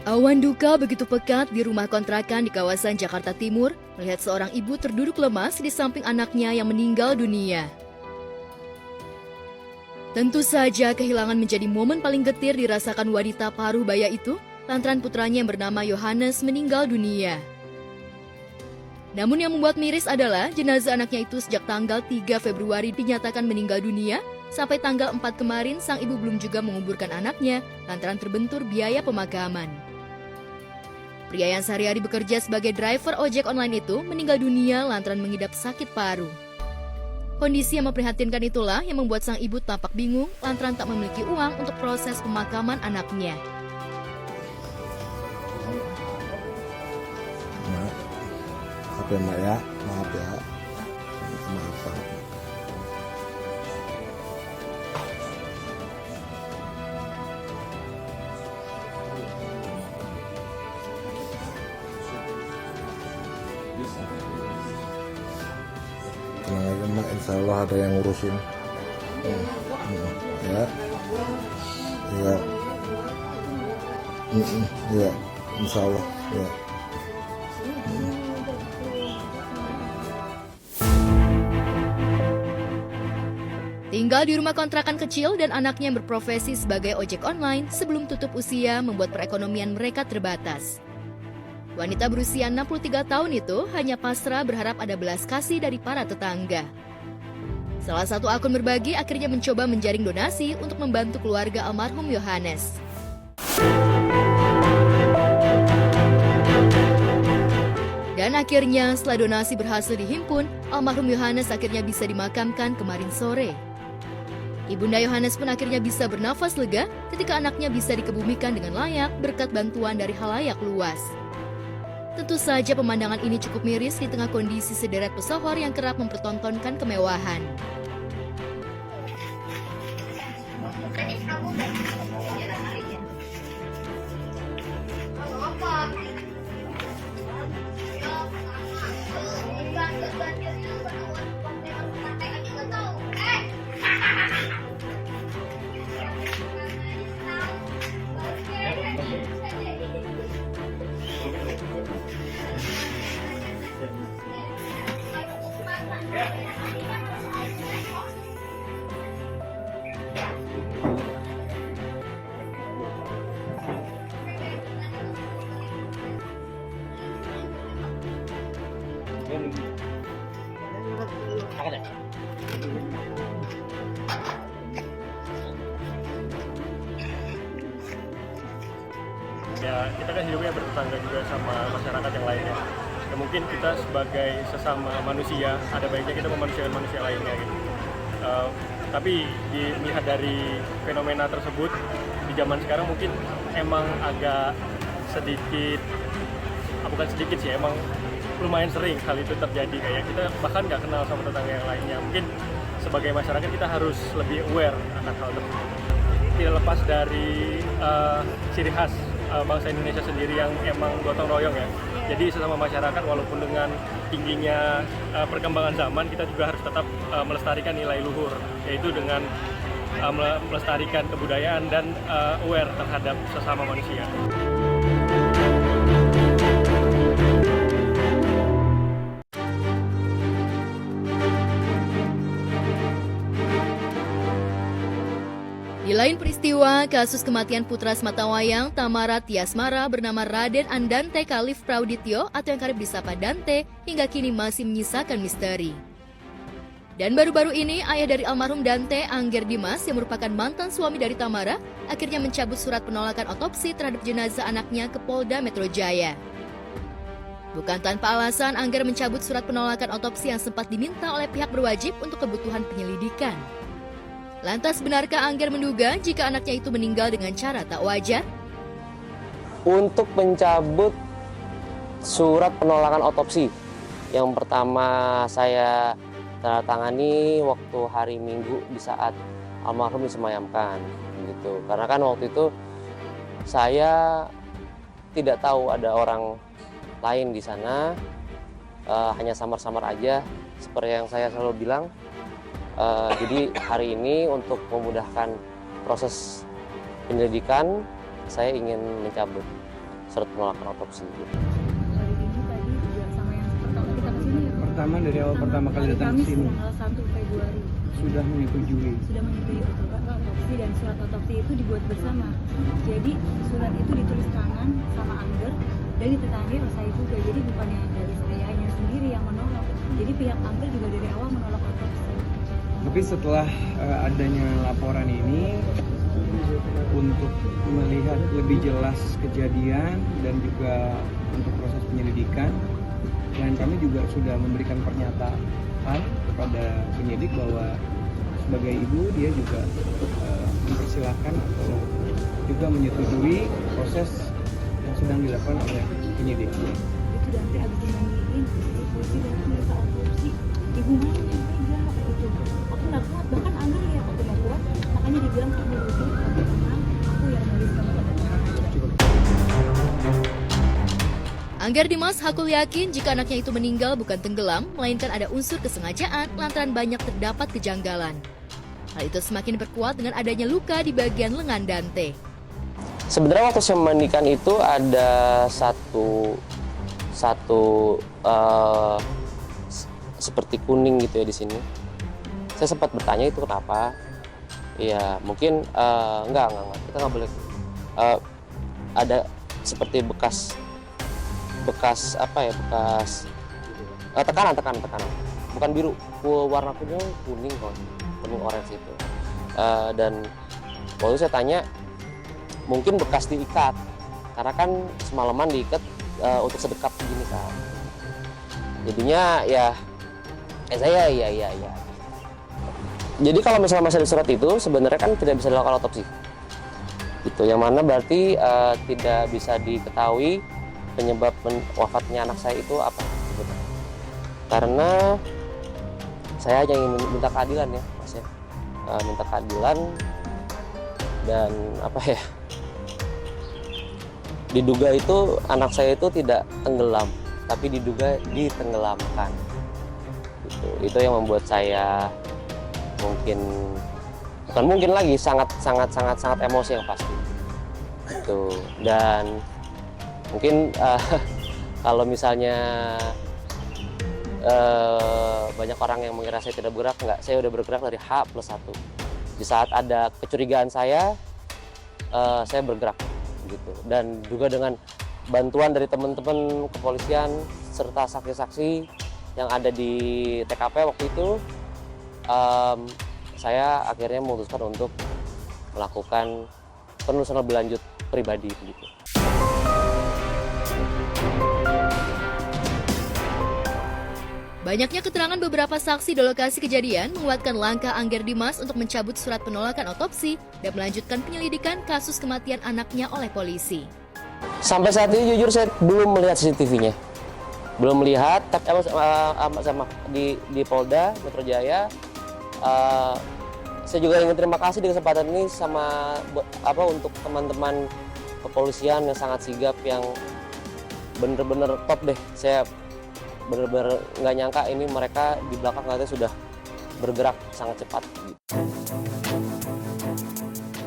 Awan duka begitu pekat di rumah kontrakan di kawasan Jakarta Timur melihat seorang ibu terduduk lemas di samping anaknya yang meninggal dunia. Tentu saja kehilangan menjadi momen paling getir dirasakan wanita paruh baya itu lantaran putranya yang bernama Yohanes meninggal dunia. Namun yang membuat miris adalah jenazah anaknya itu sejak tanggal 3 Februari dinyatakan meninggal dunia, sampai tanggal 4 kemarin sang ibu belum juga menguburkan anaknya lantaran terbentur biaya pemakaman. Pria yang sehari-hari bekerja sebagai driver ojek online itu meninggal dunia lantaran mengidap sakit paru. Kondisi yang memprihatinkan itulah yang membuat sang ibu tampak bingung lantaran tak memiliki uang untuk proses pemakaman anaknya. Maaf ya Mbak ya, maaf ya. Maaf. Tenang aja Mbak, insya Allah ada yang ngurusin. Ya, ya, ya, insya Allah ya. Tinggal di rumah kontrakan kecil dan anaknya yang berprofesi sebagai ojek online sebelum tutup usia membuat perekonomian mereka terbatas. Wanita berusia 63 tahun itu hanya pasrah berharap ada belas kasih dari para tetangga. Salah satu akun berbagi akhirnya mencoba menjaring donasi untuk membantu keluarga almarhum Yohanes. Dan akhirnya setelah donasi berhasil dihimpun, almarhum Yohanes akhirnya bisa dimakamkan kemarin sore. Ibunda Yohanes pun akhirnya bisa bernafas lega ketika anaknya bisa dikebumikan dengan layak berkat bantuan dari halayak luas. Tentu saja pemandangan ini cukup miris di tengah kondisi sederet pesohor yang kerap mempertontonkan kemewahan. Ya, kita kan hidupnya bertetangga juga sama masyarakat yang lainnya. Ya, mungkin kita sebagai sesama manusia, ada baiknya kita memanusiakan manusia lainnya gitu. Tapi dilihat dari fenomena tersebut di zaman sekarang mungkin emang agak sedikit, bukan sedikit sih, emang lumayan sering hal itu terjadi. Kayak kita bahkan nggak kenal sama tetangga yang lainnya. Mungkin sebagai masyarakat kita harus lebih aware akan hal tersebut. Tidak lepas dari ciri khas bangsa Indonesia sendiri yang emang gotong royong ya. Jadi sesama masyarakat walaupun dengan tingginya perkembangan zaman, kita juga harus tetap melestarikan nilai luhur, yaitu dengan melestarikan kebudayaan dan aware terhadap sesama manusia. Di lain peristiwa, kasus kematian putra sematawayang Tamara Tiasmara bernama Raden Andante Khalif Praudityo atau yang kerap disapa Dante hingga kini masih menyisakan misteri. Dan baru-baru ini, ayah dari almarhum Dante, Angger Dimas, yang merupakan mantan suami dari Tamara, akhirnya mencabut surat penolakan otopsi terhadap jenazah anaknya ke Polda Metro Jaya. Bukan tanpa alasan, Angger mencabut surat penolakan otopsi yang sempat diminta oleh pihak berwajib untuk kebutuhan penyelidikan. Lantas benarkah Angger menduga jika anaknya itu meninggal dengan cara tak wajar? Untuk mencabut surat penolakan otopsi, yang pertama saya tanda tangani waktu hari Minggu di saat almarhum disemayamkan, gitu. Karena kan waktu itu saya tidak tahu ada orang lain di sana, hanya samar-samar aja, seperti yang saya selalu bilang. Jadi hari ini untuk memudahkan proses penyelidikan, saya ingin mencabut surat penolakan otopsi. Hari ini tadi juga sama yang pertama kita kesini ya Pak? Pertama dari awal pertama kali hari datang Kamis ke sini tanggal 1 Februari sudah menyetujui. sudah menyetujui betul Pak otopsi, dan surat otopsi itu dibuat bersama. Jadi surat itu ditulis tangan sama Angger dan ditandatangani oleh saya juga. Jadi bukannya dari sayanya sendiri yang menolak. Jadi pihak Angger juga dari awal menolak otopsi. Tapi setelah adanya laporan ini untuk melihat lebih jelas kejadian dan juga untuk proses penyelidikan, dan kami juga sudah memberikan pernyataan kepada penyidik bahwa sebagai ibu dia juga mempersilahkan atau juga menyetujui proses yang sedang dilakukan oleh penyidik. Itu nanti abis dimandiin, polisi dan mereka otopsi. Ibu mau yang pegang gitu. Aku nggak kuat, bahkan Angger lihat aku nggak kuat, makanya dibilang kamu duduk, kamu tenang, aku yang nulis kamu pada tenang aja. Angger Dimas Hakul yakin jika anaknya itu meninggal bukan tenggelam, melainkan ada unsur kesengajaan lantaran banyak terdapat kejanggalan. Hal itu semakin berkuat dengan adanya luka di bagian lengan Dante. Sebenarnya waktu saya memandikan itu ada satu seperti kuning gitu ya di sini. Saya sempat bertanya itu kenapa. Ya mungkin enggak, kita nggak boleh. Ada seperti bekas apa ya, bekas tekanan, bukan biru, warna kuning orange itu. Dan waktu saya tanya, mungkin bekas diikat, karena kan semalaman diikat untuk sedekap begini kan. Jadinya saya iya. Jadi kalau misalnya masih ada surat itu sebenarnya kan tidak bisa dilakukan otopsi. Itu yang mana berarti tidak bisa diketahui penyebab wafatnya anak saya itu apa. Karena saya hanya ingin minta keadilan ya, Mas ya. Minta keadilan dan apa ya? Diduga itu anak saya itu tidak tenggelam, tapi diduga ditenggelamkan. Itu yang membuat saya bukan mungkin lagi sangat emosi yang pasti. Itu dan mungkin kalau misalnya banyak orang yang mengira saya tidak bergerak, enggak, saya udah bergerak dari H+1. Di saat ada kecurigaan saya bergerak gitu. Dan juga dengan bantuan dari teman-teman kepolisian serta saksi-saksi yang ada di TKP waktu itu, saya akhirnya memutuskan untuk melakukan penelusuran lebih lanjut pribadi gitu. Banyaknya keterangan beberapa saksi di lokasi kejadian menguatkan langkah Angger Dimas untuk mencabut surat penolakan otopsi dan melanjutkan penyelidikan kasus kematian anaknya oleh polisi. Sampai saat ini jujur saya belum melihat CCTV-nya. Belum melihat, tapi sama di Polda Metro Jaya. Saya juga ingin terima kasih di kesempatan ini sama untuk teman-teman kepolisian yang sangat sigap, yang bener-bener top deh. Saya bener-bener nggak nyangka ini mereka di belakang katanya sudah bergerak sangat cepat.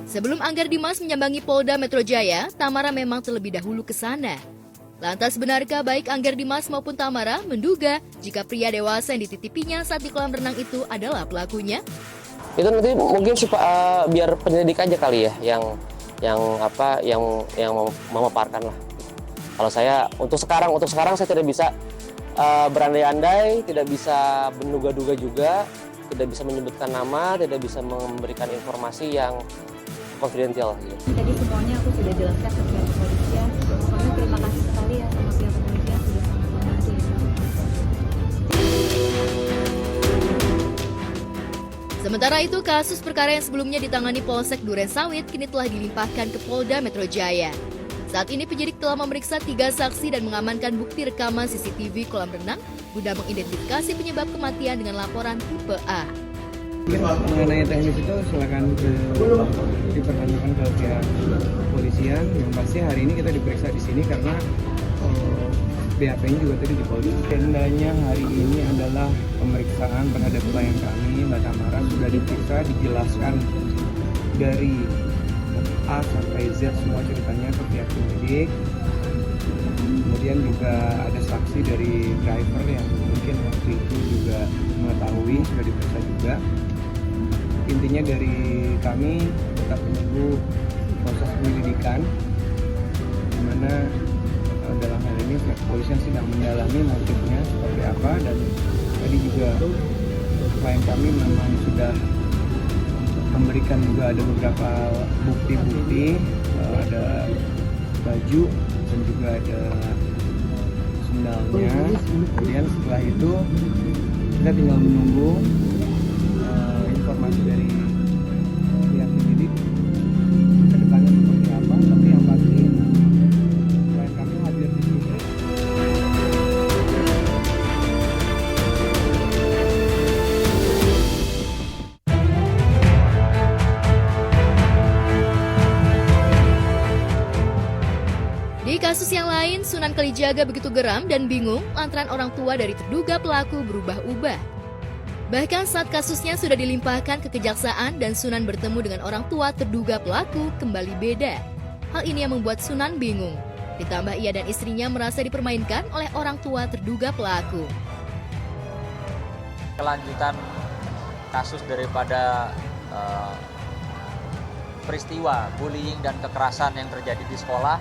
Sebelum Angger Dimas menyambangi Polda Metro Jaya, Tamara memang terlebih dahulu ke sana. Lantas benarkah baik Angger Dimas maupun Tamara menduga jika pria dewasa yang dititipinya saat di kolam renang itu adalah pelakunya? Itu nanti mungkin biar penyelidik aja kali ya yang memaparkan lah. Kalau saya untuk sekarang saya tidak bisa berandai-andai, tidak bisa menduga-duga juga, tidak bisa menyebutkan nama, tidak bisa memberikan informasi yang konfidensial. Tadi semuanya aku sudah jelaskan ke pihak kepolisian. Pokoknya terima kasih sekali ya sama pihak kepolisian sudah sangat membantu ya. Sementara itu, kasus perkara yang sebelumnya ditangani Polsek Duren Sawit kini telah dilimpahkan ke Polda Metro Jaya. Saat ini penyidik telah memeriksa 3 saksi dan mengamankan bukti rekaman CCTV kolam renang guna mengidentifikasi penyebab kematian dengan laporan tipe A. Mengenai teknis itu silakan dipertanyakan ke pihak kepolisian. Yang pasti hari ini kita diperiksa di sini karena BAP-nya juga tadi di Polda. Agendanya hari ini adalah pemeriksaan terhadap klien kami, Mbak Tamara, sudah diperiksa, dijelaskan dari A sampai Z semua ceritanya ke pihak penyidik, kemudian juga ada saksi dari driver yang mungkin waktu itu juga mengetahui, sudah diperiksa juga. Intinya dari kami tetap menunggu proses penyelidikan, di mana dalam hal ini pihak kepolisian sedang mendalami motifnya seperti apa, dan tadi juga klien kami memang sudah memberikan juga ada beberapa bukti-bukti, ada baju dan juga ada sendalnya. Kemudian setelah itu kita tinggal menunggu informasi dari pihak penyidik ke depannya seperti apa, tapi yang pasti klien kami hadir di sini. Di kasus yang lain, Sunan Kalijaga begitu geram dan bingung lantaran orang tua dari terduga pelaku berubah-ubah. Bahkan saat kasusnya sudah dilimpahkan ke kejaksaan dan Sunan bertemu dengan orang tua terduga pelaku kembali beda. Hal ini yang membuat Sunan bingung. Ditambah ia dan istrinya merasa dipermainkan oleh orang tua terduga pelaku. Kelanjutan kasus daripada peristiwa bullying dan kekerasan yang terjadi di sekolah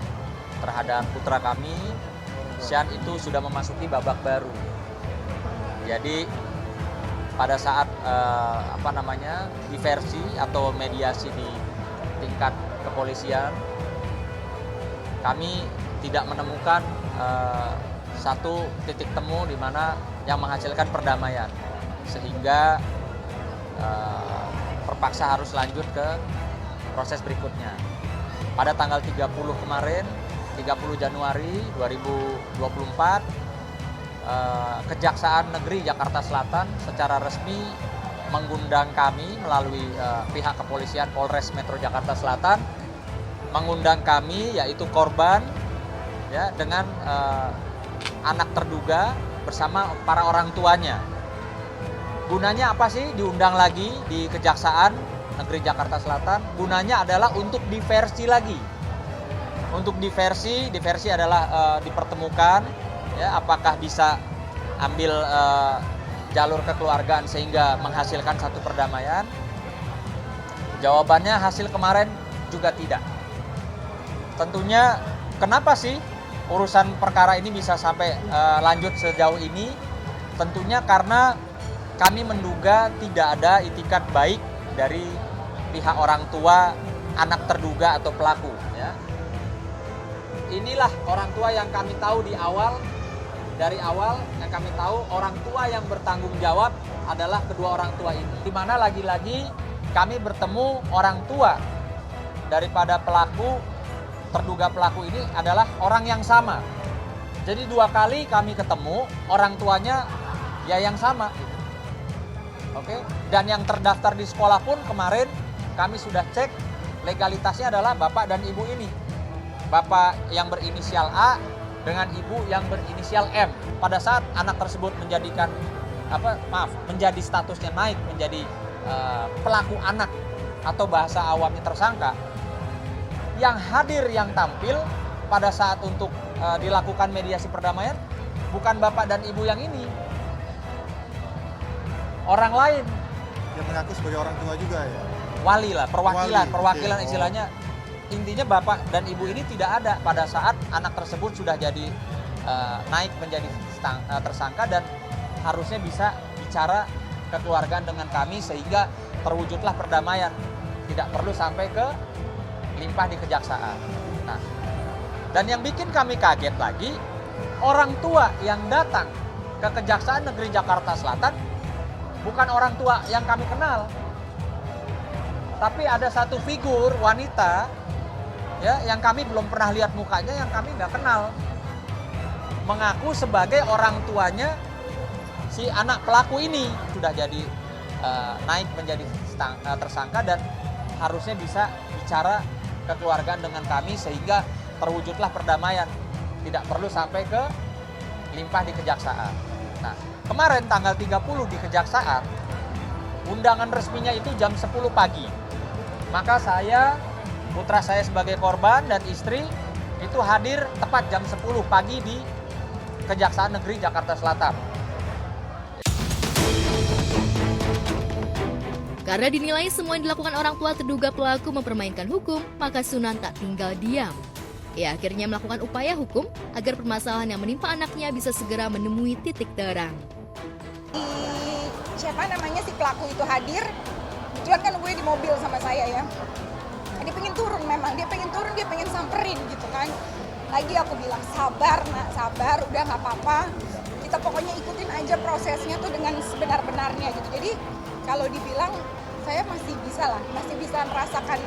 terhadap putra kami, Sian itu sudah memasuki babak baru. Jadi pada saat diversi atau mediasi di tingkat kepolisian, kami tidak menemukan satu titik temu di mana yang menghasilkan perdamaian, sehingga terpaksa harus lanjut ke proses berikutnya. Pada tanggal 30 kemarin, 30 Januari 2024, Kejaksaan Negeri Jakarta Selatan secara resmi mengundang kami melalui pihak kepolisian Polres Metro Jakarta Selatan, mengundang kami yaitu korban ya dengan anak terduga bersama para orang tuanya. Gunanya apa sih diundang lagi di Kejaksaan Negeri Jakarta Selatan? Gunanya adalah untuk diversi lagi. Untuk diversi adalah dipertemukan ya, apakah bisa ambil jalur kekeluargaan sehingga menghasilkan satu perdamaian. Jawabannya hasil kemarin juga tidak. Tentunya kenapa sih urusan perkara ini bisa sampai lanjut sejauh ini? Tentunya karena kami menduga tidak ada itikat baik dari pihak orang tua anak terduga atau pelaku ya. Inilah orang tua yang kami tahu dari awal yang kami tahu orang tua yang bertanggung jawab adalah kedua orang tua ini. Di mana lagi-lagi kami bertemu orang tua daripada terduga pelaku ini adalah orang yang sama. Jadi 2 kali kami ketemu orang tuanya ya yang sama. Oke. Dan yang terdaftar di sekolah pun kemarin kami sudah cek legalitasnya adalah bapak dan ibu ini. Bapak yang berinisial A dengan ibu yang berinisial M. Pada saat anak tersebut menjadi statusnya naik menjadi pelaku anak atau bahasa awamnya tersangka, yang hadir yang tampil pada saat untuk dilakukan mediasi perdamaian bukan bapak dan ibu yang ini, orang lain. Yang mengaku sebagai orang tua juga ya? Wali lah, perwakilan okay. Istilahnya. Intinya bapak dan ibu ini tidak ada pada saat anak tersebut sudah jadi naik menjadi tersangka dan harusnya bisa bicara kekeluargaan dengan kami sehingga terwujudlah perdamaian. Tidak perlu sampai ke limpah di kejaksaan. Nah, dan yang bikin kami kaget lagi, orang tua yang datang ke Kejaksaan Negeri Jakarta Selatan bukan orang tua yang kami kenal. Tapi ada satu figur wanita ya, yang kami belum pernah lihat mukanya, yang kami nggak kenal, mengaku sebagai orang tuanya si anak pelaku ini. Sudah jadi naik menjadi tersangka dan harusnya bisa bicara kekeluargaan dengan kami sehingga terwujudlah perdamaian, tidak perlu sampai ke limpah di kejaksaan. Nah, kemarin tanggal 30 di kejaksaan, undangan resminya itu jam 10 pagi. Maka putra saya sebagai korban dan istri itu hadir tepat jam 10 pagi di Kejaksaan Negeri Jakarta Selatan. Karena dinilai semua yang dilakukan orang tua terduga pelaku mempermainkan hukum, maka Sunan tak tinggal diam. Ia akhirnya melakukan upaya hukum agar permasalahan yang menimpa anaknya bisa segera menemui titik terang. Si pelaku itu hadir, kebetulan kan gue di mobil sama saya ya. Dia pengen turun memang, dia pengen samperin gitu kan. Lagi aku bilang, sabar nak, sabar, udah gak apa-apa. Kita pokoknya ikutin aja prosesnya tuh dengan sebenar-benarnya gitu. Jadi kalau dibilang, saya masih bisa merasakan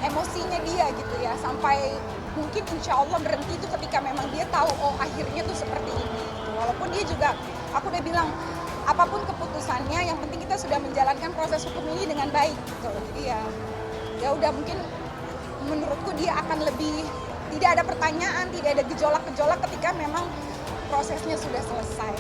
emosinya dia gitu ya. Sampai mungkin insya Allah berhenti itu ketika memang dia tahu, oh akhirnya tuh seperti ini. Walaupun dia juga, aku udah bilang, apapun keputusannya, yang penting kita sudah menjalankan proses hukum ini dengan baik gitu. Jadi ya udah, mungkin menurutku dia akan lebih tidak ada pertanyaan, tidak ada gejolak-gejolak ketika memang prosesnya sudah selesai.